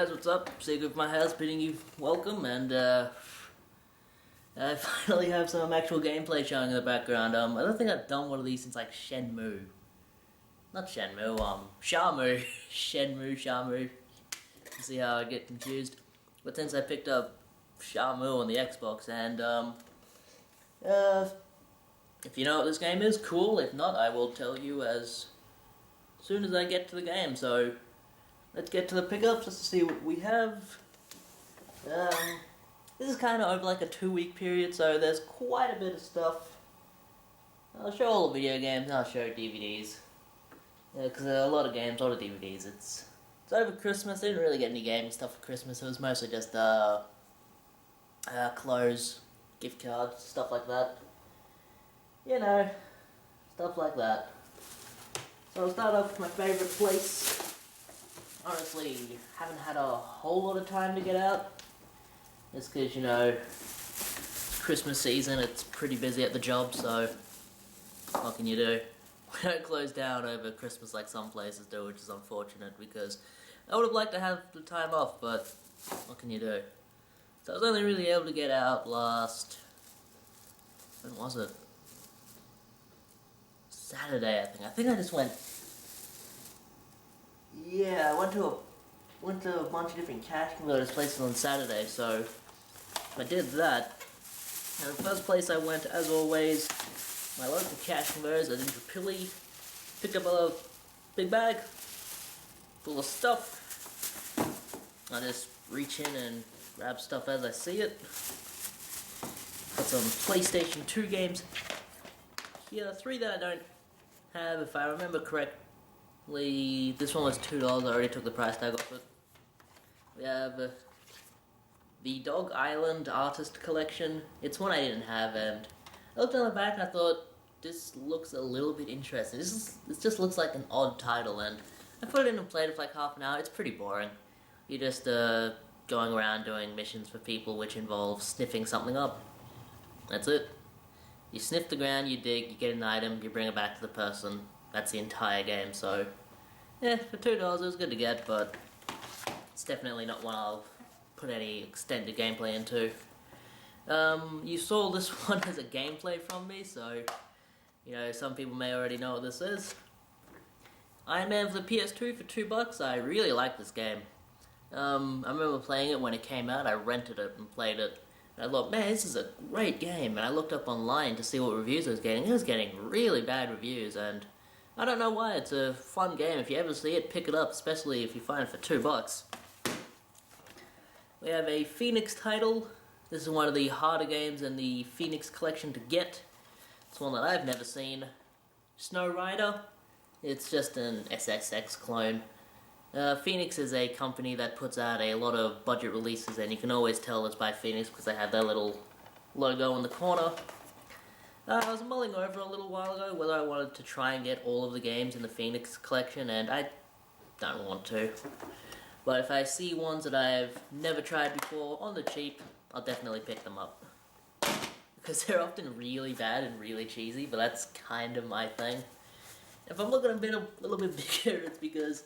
guys, what's up? CKY of my house bidding you welcome, and I finally have some actual gameplay showing in the background. I don't think I've done one of these since like Shenmue. Not Shenmue, Shamu. Shenmue, Shamu. You see how I get confused? But since I picked up Shamu on the Xbox, and if you know what this game is, cool. If not, I will tell you as soon as I get to the game. So let's get to the pickups just to see what we have. This is kind of over like a 2-week period, so there's quite a bit of stuff. I'll show all the video games and I'll show DVDs. Because there are a lot of games, a lot of DVDs. It's over Christmas. I didn't really get any gaming stuff for Christmas. It was mostly just clothes, gift cards, stuff like that. You know, stuff like that. So I'll start off with my favourite place. Honestly, haven't had a whole lot of time to get out. It's because, you know, it's Christmas season, it's pretty busy at the job, so what can you do? We don't close down over Christmas like some places do, which is unfortunate because I would have liked to have the time off, but what can you do? So I was only really able to get out last... when was it? Saturday, I think. I think I just went... yeah, I went to a bunch of different cash converters places on Saturday, so I did that. And the first place I went, as always, my local cash converters at Intrapilli. Picked up a big bag full of stuff. I just reach in and grab stuff as I see it. Got some PlayStation 2 games here, 3 that I don't have, if I remember correctly. This one was $2, I already took the price tag off it. We have the Dog Island Artist Collection. It's one I didn't have, and I looked on the back and I thought, this looks a little bit interesting. This just looks like an odd title, and I put it in and played it for like half an hour. It's pretty boring. You're just going around doing missions for people which involve sniffing something up. That's it. You sniff the ground, you dig, you get an item, you bring it back to the person. That's the entire game, so yeah, for $2 it was good to get, but it's definitely not one I'll put any extended gameplay into. You saw this one as a gameplay from me, so you know, some people may already know what this is. Iron Man for the PS2 for $2. I really like this game. I remember playing it when it came out. I rented it and played it. And I thought, man, this is a great game. And I looked up online to see what reviews it was getting. It was getting really bad reviews, and I don't know why. It's a fun game. If you ever see it, pick it up, especially if you find it for $2. We have a Phoenix title. This is one of the harder games in the Phoenix collection to get. It's one that I've never seen. Snow Rider. It's just an SSX clone. Phoenix is a company that puts out a lot of budget releases, and you can always tell it's by Phoenix because they have their little logo in the corner. I was mulling over a little while ago whether I wanted to try and get all of the games in the Phoenix collection, and I don't want to. But if I see ones that I've never tried before on the cheap, I'll definitely pick them up. Because they're often really bad and really cheesy, but that's kind of my thing. If I'm looking a little bit bigger, it's because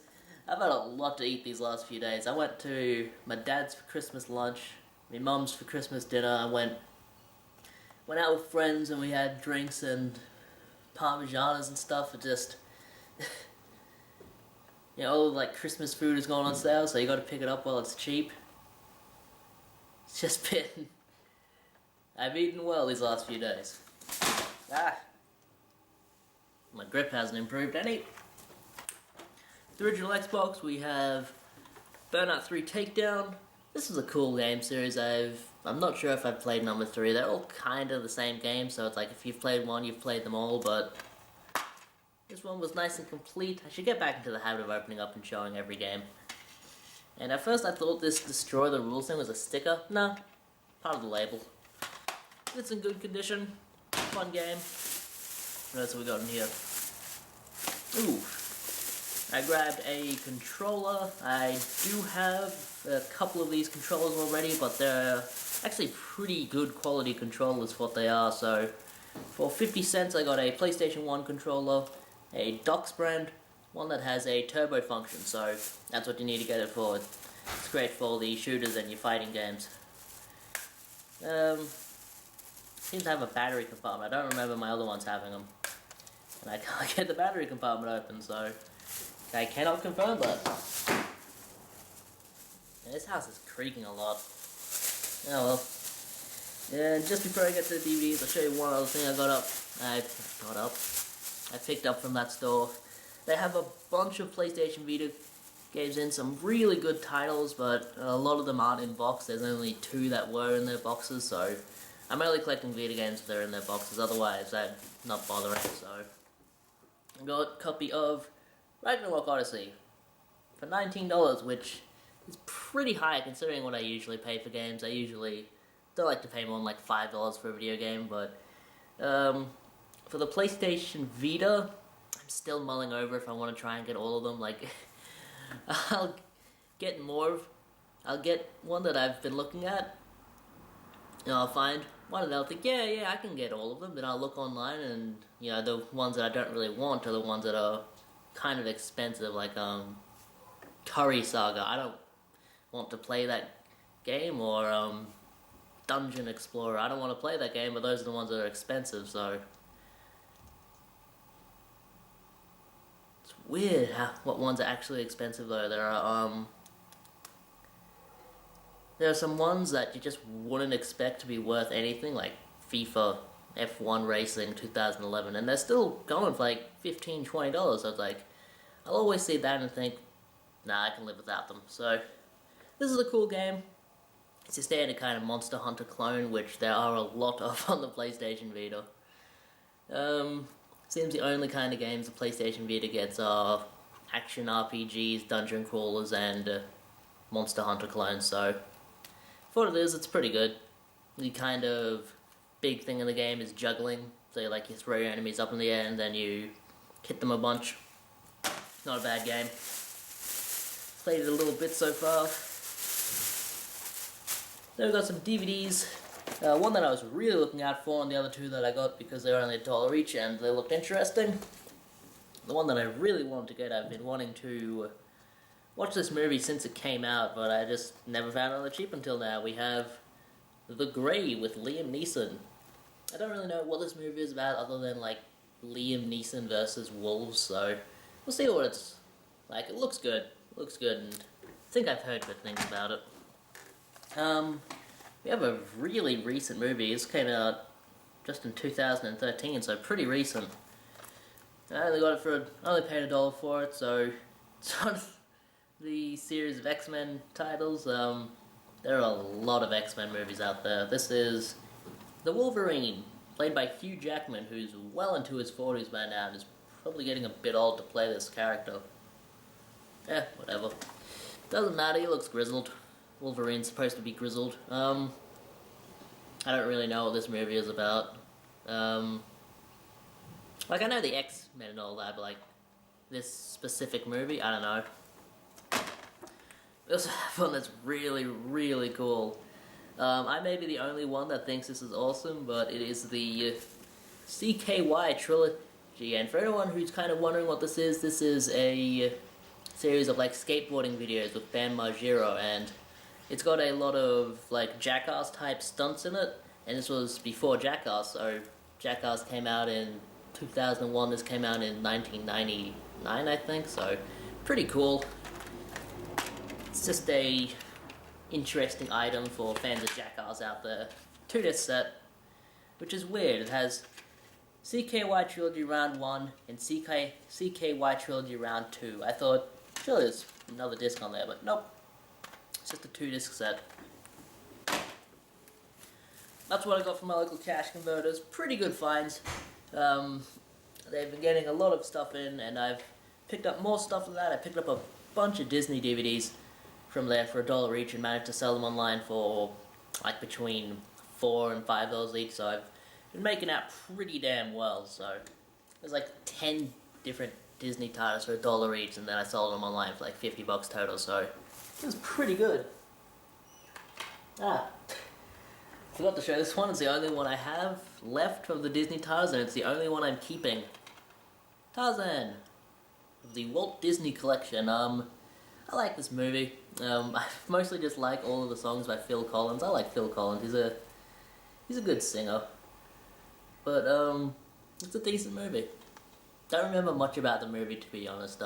I've had a lot to eat these last few days. I went to my dad's for Christmas lunch, my mum's for Christmas dinner. I went out with friends and we had drinks and parmesanas and stuff. It just, you know, all like Christmas food is going on sale, so you got to pick it up while it's cheap. It's just been, I've eaten well these last few days. My grip hasn't improved any. The original Xbox, we have Burnout 3 Takedown. This is a cool game series. I'm not sure if I've played number 3. They're all kind of the same game, so it's like if you've played one, you've played them all, but this one was nice and complete. I should get back into the habit of opening up and showing every game. And at first I thought this Destroy the Rules thing was a sticker. No, part of the label. It's in good condition. Fun game. What else have we got in here? Ooh. I grabbed a controller. I do have a couple of these controllers already, but they're actually pretty good quality controllers for what they are. So for 50 cents I got a PlayStation 1 controller, a Dox brand, one that has a turbo function, so that's what you need to get it for. It's great for all the shooters and your fighting games. Seems to have a battery compartment. I don't remember my other ones having them. And I can't get the battery compartment open, so I cannot confirm that. And this house is creaking a lot. Oh well. And just before I get to the DVDs, I'll show you one other thing I picked up from that store. They have a bunch of PlayStation Vita games in, some really good titles, but a lot of them aren't in box. There's only 2 that were in their boxes, so I'm only collecting Vita games if they're in their boxes, otherwise I'd not bothering. So I got a copy of Ragnarok Odyssey for $19, which is pretty high considering what I usually pay for games. I usually don't like to pay more than like $5 for a video game, but for the PlayStation Vita, I'm still mulling over if I want to try and get all of them. Like, I'll get one that I've been looking at, and I'll find one and I'll think, yeah, I can get all of them. Then I'll look online, and you know, the ones that I don't really want are the ones that are kind of expensive, like Curry Saga. I don't want to play that game, or Dungeon Explorer. I don't want to play that game, but those are the ones that are expensive, so it's weird what ones are actually expensive though. There are some ones that you just wouldn't expect to be worth anything, like FIFA F1 Racing 2011, and they're still going for like $15, $20, so it's like, I'll always see that and think, nah, I can live without them. So this is a cool game. It's a standard kind of Monster Hunter clone, which there are a lot of on the PlayStation Vita. Seems the only kind of games the PlayStation Vita gets are action RPGs, dungeon crawlers, and Monster Hunter clones, so for what it is, it's pretty good. The kind of big thing in the game is juggling, so you throw your enemies up in the air and then you hit them a bunch. Not a bad game. Played it a little bit so far. Then we've got some DVDs. One that I was really looking out for, and the other 2 that I got because they were only $1 each and they looked interesting. The one that I really wanted to get, I've been wanting to watch this movie since it came out, but I just never found it on the cheap until now. We have The Grey with Liam Neeson. I don't really know what this movie is about other than Liam Neeson versus wolves, so we'll see what it's like. It looks good. It looks good, and I think I've heard good things about it. We have a really recent movie. This came out just in 2013, so pretty recent. I only got it I only paid $1 for it, so it's on the series of X-Men titles. There are a lot of X-Men movies out there. This is the Wolverine, played by Hugh Jackman, who's well into his 40s by now and is probably getting a bit old to play this character. Whatever. Doesn't matter, he looks grizzled. Wolverine's supposed to be grizzled. I don't really know what this movie is about. I know the X-Men and all that, but this specific movie, I don't know. We also have one that's really, really cool. I may be the only one that thinks this is awesome, but it is the CKY Trilogy. And for anyone who's kind of wondering what this is a series of skateboarding videos with Bam Margera, and it's got a lot of Jackass type stunts in it, and this was before Jackass, so Jackass came out in 2001, this came out in 1999 I think, so pretty cool. It's just a interesting item for fans of Jackass out there. 2-disc set, which is weird. It has CKY Trilogy Round 1 and CKY Trilogy Round 2. I thought, sure, there's another disc on there, but nope. It's just a 2-disc set. That's what I got from my local cash converters. Pretty good finds. They've been getting a lot of stuff in, and I've picked up more stuff than that. I picked up a bunch of Disney DVDs from there for $1 each and managed to sell them online for between $4 and $5 each, so I've been making out pretty damn well. So there's 10 different Disney titles for $1 each, and then I sold them online for $50 total, so it was pretty good. Forgot to show this one. It's the only one I have left of the Disney titles, and it's the only one I'm keeping. Tarzan, the Walt Disney Collection. I like this movie. I mostly just like all of the songs by Phil Collins. I like Phil Collins. He's a good singer. But it's a decent movie. Don't remember much about the movie, to be honest.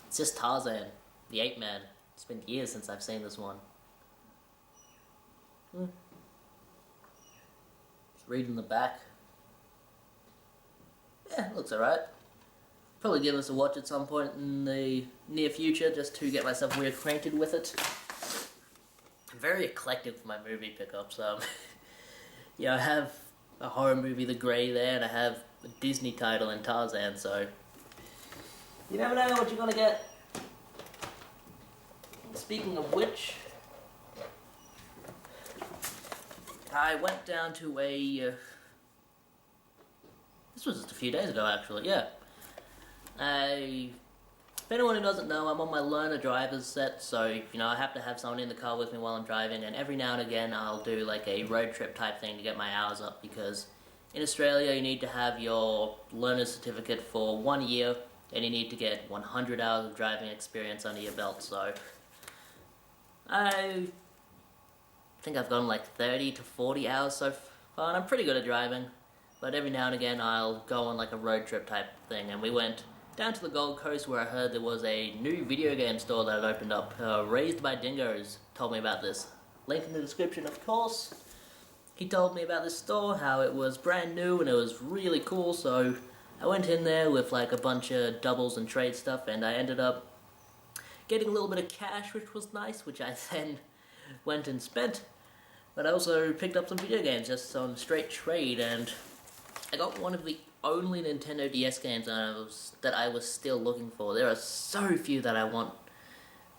It's just Tarzan, the ape man. It's been years since I've seen this one. Just reading the back. Yeah, looks alright. Probably give this a watch at some point in the near future, just to get myself reacquainted with it. I'm very eclectic for my movie pickups. Yeah, I have a horror movie, The Grey, there, and I have a Disney title in Tarzan, so you never know what you're gonna get. Speaking of which, I went down to a... this was just a few days ago, actually, yeah. If anyone who doesn't know, I'm on my learner driver's set, so, you know, I have to have someone in the car with me while I'm driving, and every now and again I'll do like a road trip type thing to get my hours up, because in Australia you need to have your learner certificate for 1 year, and you need to get 100 hours of driving experience under your belt, so I think I've gone like 30 to 40 hours so far, and I'm pretty good at driving, but every now and again I'll go on like a road trip type thing, and we went down to the Gold Coast where I heard there was a new video game store that had opened up. RaizdbyDingoes told me about this. Link in the description, of course. He told me about this store, how it was brand new and it was really cool, so I went in there with like a bunch of doubles and trade stuff, and I ended up getting a little bit of cash, which was nice, which I then went and spent. But I also picked up some video games just on straight trade, and I got one of the only Nintendo DS games that I was still looking for. There are so few that I want.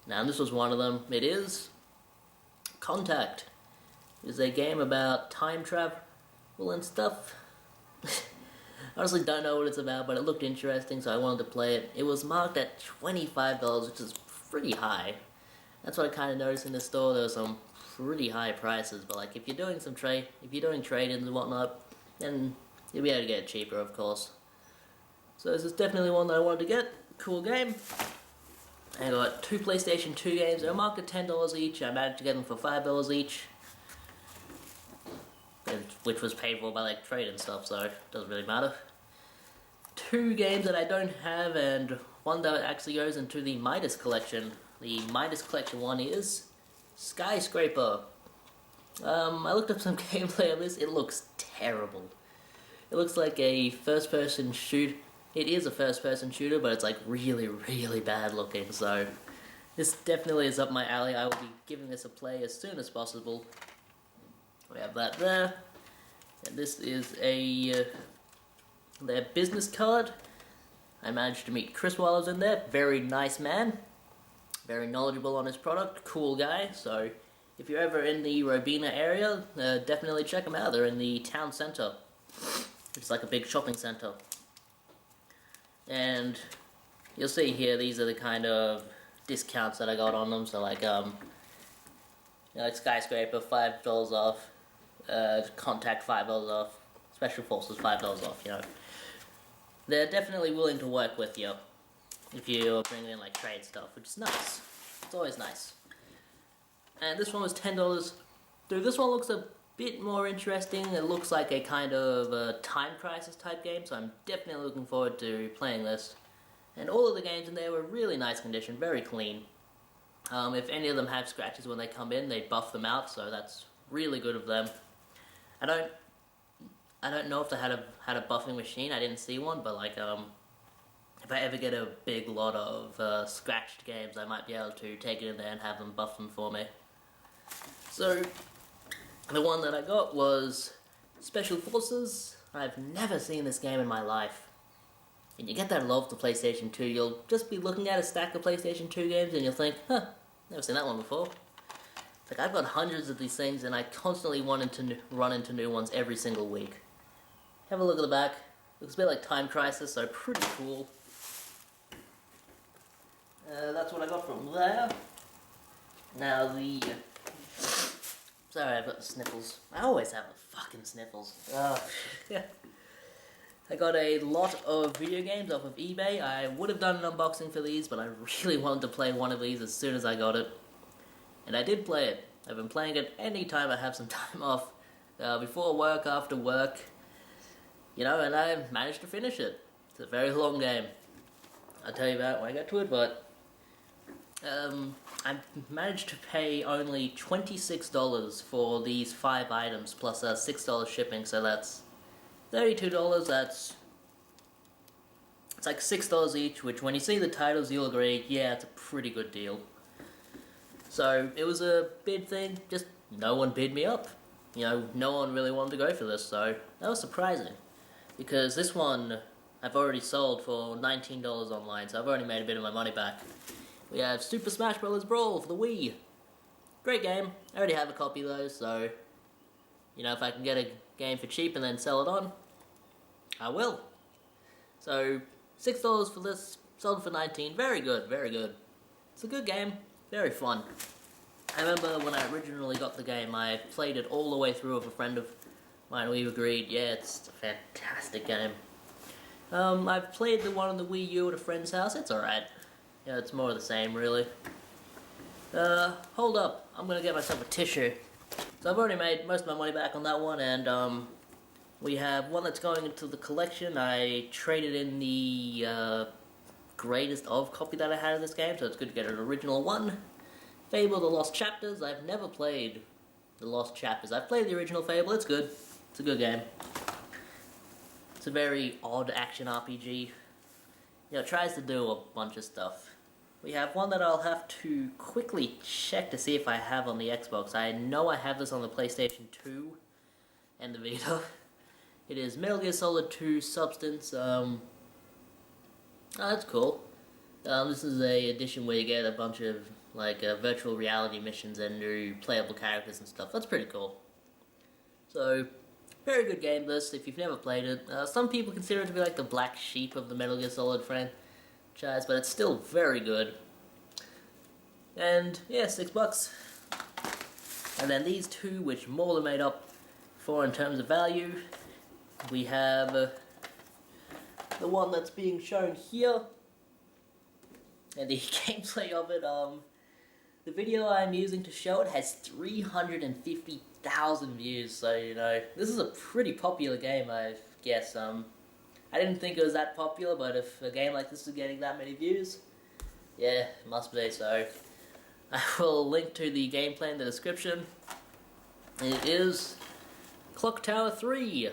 Now, and this was one of them. It is Contact. It is a game about time travel and stuff. Honestly, don't know what it's about, but it looked interesting, so I wanted to play it. It was marked at $25, which is pretty high. That's what I kind of noticed in the store. There were some pretty high prices, but like if you're doing trade-ins and whatnot, then you'll be able to get it cheaper, of course. So this is definitely one that I wanted to get. Cool game. I got 2 PlayStation 2 games. They're marked at $10 each. I managed to get them for $5 each, which was paid for by like trade and stuff, so it doesn't really matter. 2 games that I don't have, and one that actually goes into the Midas collection. The Midas collection one is Skyscraper. I looked up some gameplay of this. It looks terrible. It looks like a first-person shoot. It is a first-person shooter, but it's like really, really bad looking, so this definitely is up my alley. I will be giving this a play as soon as possible. We have that there. And this is their business card. I managed to meet Chris while I was in there. Very nice man. Very knowledgeable on his product. Cool guy. So if you're ever in the Robina area, definitely check them out. They're in the town center. It's like a big shopping center. And you'll see here, these are the kind of discounts that I got on them. So like, like Skyscraper, $5 off. Contact, $5 off. Special Forces, $5 off, you know. They're definitely willing to work with you if you're bringing in like trade stuff, which is nice. It's always nice. And this one was $10. Dude, this one looks a bit more interesting. It looks like a kind of time crisis type game, so I'm definitely looking forward to playing this. And all of the games in there were really nice condition, very clean. If any of them have scratches when they come in, they buff them out, so that's really good of them. I don't know if they had a buffing machine. I didn't see one, but like if I ever get a big lot of scratched games, I might be able to take it in there and have them buff them for me. So the one that I got was Special Forces. I've never seen this game in my life. And you get that love to PlayStation 2, you'll just be looking at a stack of PlayStation 2 games and you'll think, huh, never seen that one before. It's like I've got hundreds of these things and I constantly run into new ones every single week. Have a look at the back. Looks a bit like Time Crisis, so pretty cool. That's what I got from there. Now sorry, I've got the sniffles. I always have the fucking sniffles. Oh, yeah. I got a lot of video games off of eBay. I would have done an unboxing for these, but I really wanted to play one of these as soon as I got it. And I did play it. I've been playing it any time I have some time off. Before work, after work. You know, and I managed to finish it. It's a very long game. I'll tell you about it when I get to it, but I managed to pay only $26 for these 5 items plus $6 shipping, so that's $32. It's like $6 each, which when you see the titles you'll agree, yeah, it's a pretty good deal. So it was a bid thing, just no one bid me up. You know, no one really wanted to go for this, so that was surprising. Because this one I've already sold for $19 online, so I've already made a bit of my money back. We have Super Smash Bros. Brawl for the Wii. Great game. I already have a copy though, so you know, if I can get a game for cheap and then sell it on, I will. So $6 for this, sold for $19. Very good, very good. It's a good game, very fun. I remember when I originally got the game, I played it all the way through with a friend of mine. We agreed, yeah, it's a fantastic game. I've played the one on the Wii U at a friend's house. It's alright. Yeah, it's more of the same, really. Hold up. I'm gonna get myself a tissue. So I've already made most of my money back on that one, and we have one that's going into the collection. I traded in the greatest of copy that I had of this game, so it's good to get an original one. Fable The Lost Chapters. I've never played The Lost Chapters. I've played the original Fable. It's good. It's a good game. It's a very odd action RPG. You know, it tries to do a bunch of stuff. We have one that I'll have to quickly check to see if I have on the Xbox. I know I have this on the PlayStation 2 and the Vita. It is Metal Gear Solid 2 Substance. Oh, that's cool. This is a edition where you get a bunch of like virtual reality missions and new playable characters and stuff. That's pretty cool. So, very good game this if you've never played it. Some people consider it to be like the black sheep of the Metal Gear Solid franchise, but it's still very good. And yeah, $6. And then these two, which more than made up for in terms of value. We have the one that's being shown here, and the gameplay of it. The video I'm using to show it has 350,000 views, so you know, this is a pretty popular game, I guess. I didn't think it was that popular, but if a game like this is getting that many views, yeah, it must be. So I will link to the gameplay in the description. It is Clock Tower 3.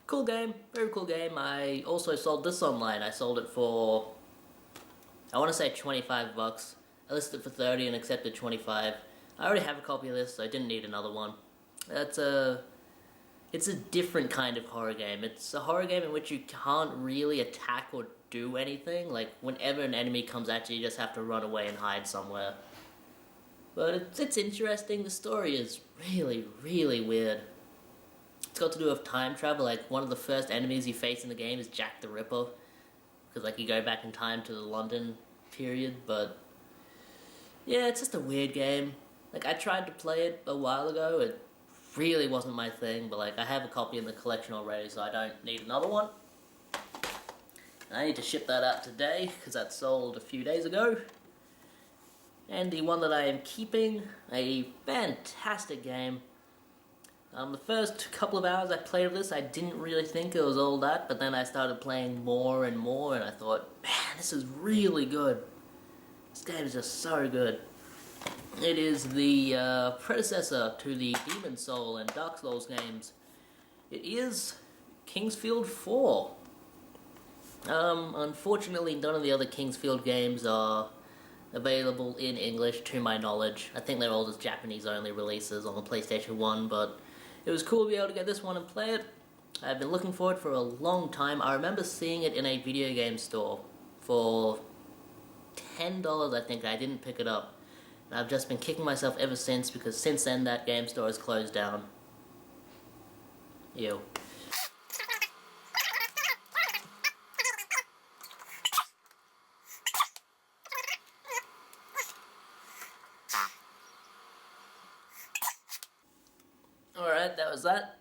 Cool game, very cool game. I also sold this online. I sold it for, I want to say $25. I listed it for 30 and accepted 25. I already have a copy of this, so I didn't need another one. It's a different kind of horror game. It's a horror game in which you can't really attack or do anything. Like, whenever an enemy comes at you, you just have to run away and hide somewhere. But it's interesting. The story is really, really weird. It's got to do with time travel. Like, one of the first enemies you face in the game is Jack the Ripper. Because, like, you go back in time to the London period, but yeah, it's just a weird game. Like, I tried to play it a while ago. It really wasn't my thing, but like, I have a copy in the collection already, so I don't need another one. And I need to ship that out today, because that sold a few days ago. And the one that I am keeping, a fantastic game. The first couple of hours I played of this, I didn't really think it was all that, but then I started playing more and more, and I thought, man, this is really good. This game is just so good. It is the predecessor to the Demon Soul and Dark Souls games. It is Kingsfield For. Unfortunately, none of the other Kingsfield games are available in English, to my knowledge. I think they're all just Japanese-only releases on the PlayStation 1, but it was cool to be able to get this one and play it. I've been looking for it for a long time. I remember seeing it in a video game store for $10, I think. I didn't pick it up. And I've just been kicking myself ever since, because since then that game store has closed down. Ew. Alright, that was that.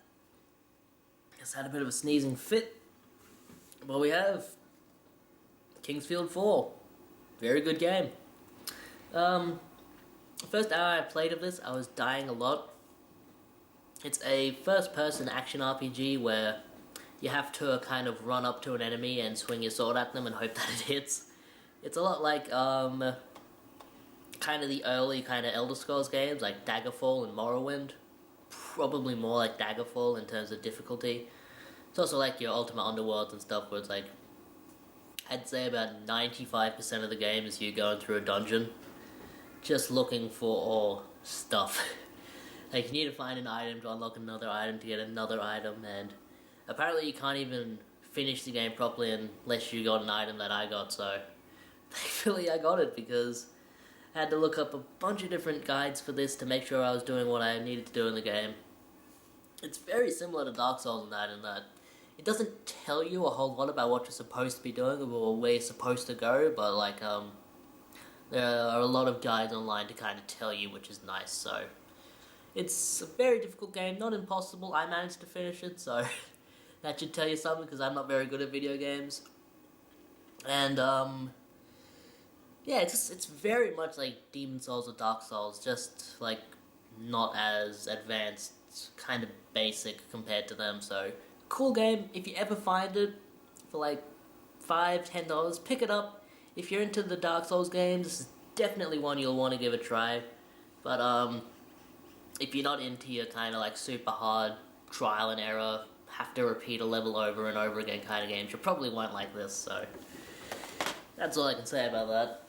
Guess I had a bit of a sneezing fit. Well, we have Kingsfield For. Very good game. First hour I played of this, I was dying a lot. It's a first-person action RPG where you have to kind of run up to an enemy and swing your sword at them and hope that it hits. It's a lot like kind of the early kind of Elder Scrolls games like Daggerfall and Morrowind. Probably more like Daggerfall in terms of difficulty. It's also like your Ultima Underworlds and stuff where it's like, I'd say about 95% of the game is you going through a dungeon just looking for stuff. Like, you need to find an item to unlock another item to get another item, and apparently you can't even finish the game properly unless you got an item that I got, so thankfully I got it because I had to look up a bunch of different guides for this to make sure I was doing what I needed to do in the game. It's very similar to Dark Souls in that it doesn't tell you a whole lot about what you're supposed to be doing or where you're supposed to go, but like there are a lot of guides online to kind of tell you, which is nice, so it's a very difficult game, not impossible. I managed to finish it, so that should tell you something because I'm not very good at video games. And yeah, it's very much like Demon Souls or Dark Souls, just like not as advanced, kind of basic compared to them. So cool game. If you ever find it for like $5-10, pick it up. If you're into the Dark Souls games, this is definitely one you'll want to give a try. But if you're not into your kind of like super hard trial and error, have to repeat a level over and over again kind of games, you probably won't like this, so that's all I can say about that.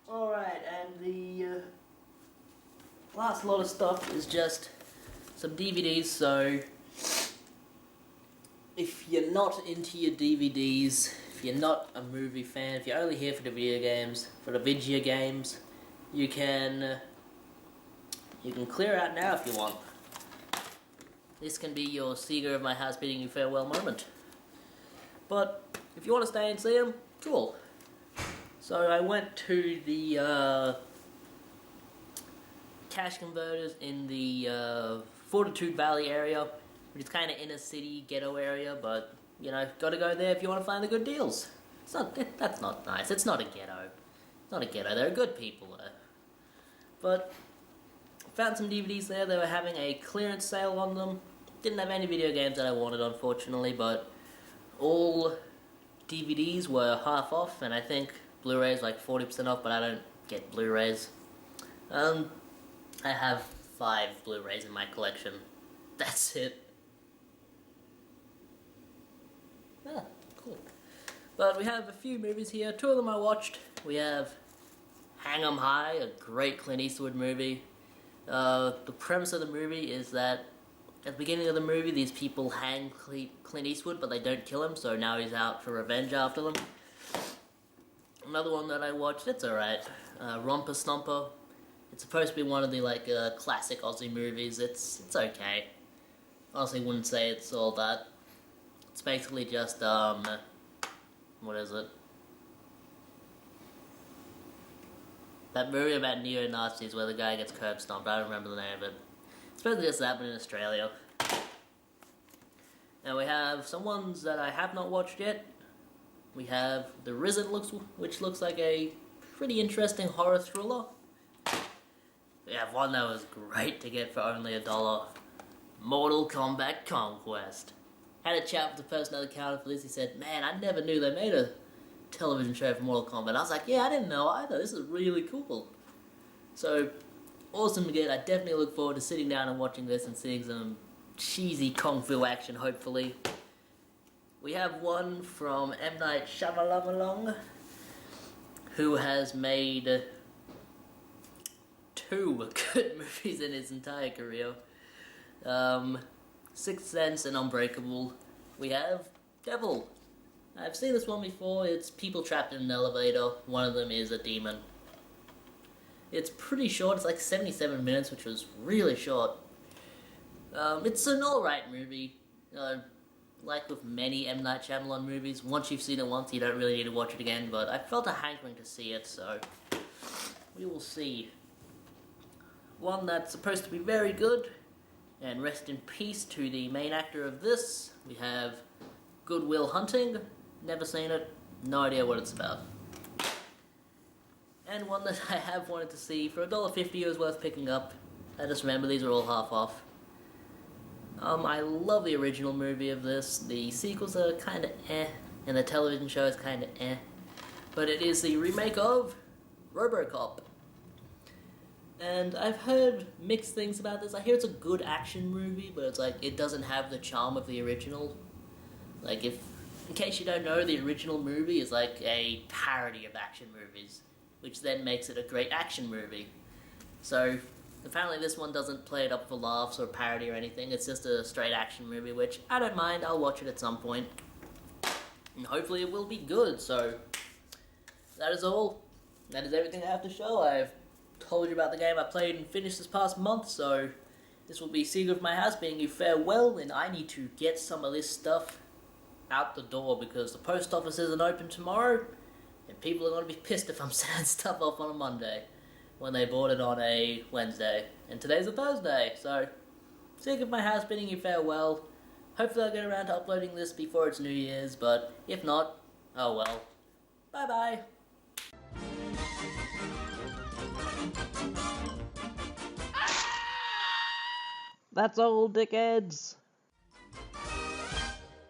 Alright, and the last lot of stuff is just some DVDs, so if you're not into your DVDs, if you're not a movie fan, if you're only here for the video games, you can clear out now if you want. This can be your Seeger of my house bidding you farewell moment. But if you want to stay and see them, cool. So I went to the cash converters in the Fortitude Valley area, which is kind of inner city ghetto area, but you know, gotta go there if you want to find the good deals. That's not nice. It's not a ghetto. It's not a ghetto. There are good people there. But found some DVDs there. They were having a clearance sale on them. Didn't have any video games that I wanted, unfortunately, but all DVDs were half off, and I think Blu-rays like 40% off, but I don't get Blu-rays. I have 5 Blu-rays in my collection. That's it. Ah, cool. But we have a few movies here. 2 of them I watched. We have Hang 'em High, a great Clint Eastwood movie. The premise of the movie is that at the beginning of the movie, these people hang Clint Eastwood, but they don't kill him, so now he's out for revenge after them. Another one that I watched, it's alright, Romper Stomper. It's supposed to be one of the like classic Aussie movies. It's okay. Honestly, wouldn't say it's all that. It's basically just what is it? That movie about neo-Nazis where the guy gets curb stomped. I don't remember the name of it. It's basically just that, but in Australia. Now we have some ones that I have not watched yet. We have The Risen, which looks like a pretty interesting horror thriller. We have one that was great to get for only $1. Mortal Kombat Conquest. Had a chat with the person that accounted for this. He said, "Man, I never knew they made a television show for Mortal Kombat." I was like, yeah, I didn't know either. This is really cool. So, awesome to get. I definitely look forward to sitting down and watching this and seeing some cheesy kung fu action, hopefully. We have one from M. Night Shyamalan, who has made 2 good movies in his entire career. Sixth Sense and Unbreakable. We have Devil. I've seen this one before. It's people trapped in an elevator. One of them is a demon. It's pretty short. It's like 77 minutes, which was really short. It's an alright movie. Like with many M. Night Shyamalan movies, once you've seen it once, you don't really need to watch it again, but I felt a hankering to see it, so we will see. One that's supposed to be very good, and rest in peace to the main actor of this. We have Good Will Hunting, never seen it, no idea what it's about. And one that I have wanted to see for $1.50 it was worth picking up. I just remember these are all half off. I love the original movie of this. The sequels are kinda eh, and the television show is kinda eh. But it is the remake of Robocop. And I've heard mixed things about this. I hear it's a good action movie, but it's like, it doesn't have the charm of the original. Like, in case you don't know, the original movie is like a parody of action movies, which then makes it a great action movie. So, apparently this one doesn't play it up for laughs or parody or anything, it's just a straight action movie, which I don't mind, I'll watch it at some point. And hopefully it will be good, so that is all. That is everything I have to show. I've told you about the game I played and finished this past month, so this will be Secret of My House bidding you farewell, and I need to get some of this stuff out the door because the post office isn't open tomorrow, and people are going to be pissed if I'm sending stuff off on a Monday when they bought it on a Wednesday, and today's a Thursday, so Secret of My House bidding you farewell. Hopefully I'll get around to uploading this before it's New Year's, but if not, oh well. Bye bye. That's all, dickheads.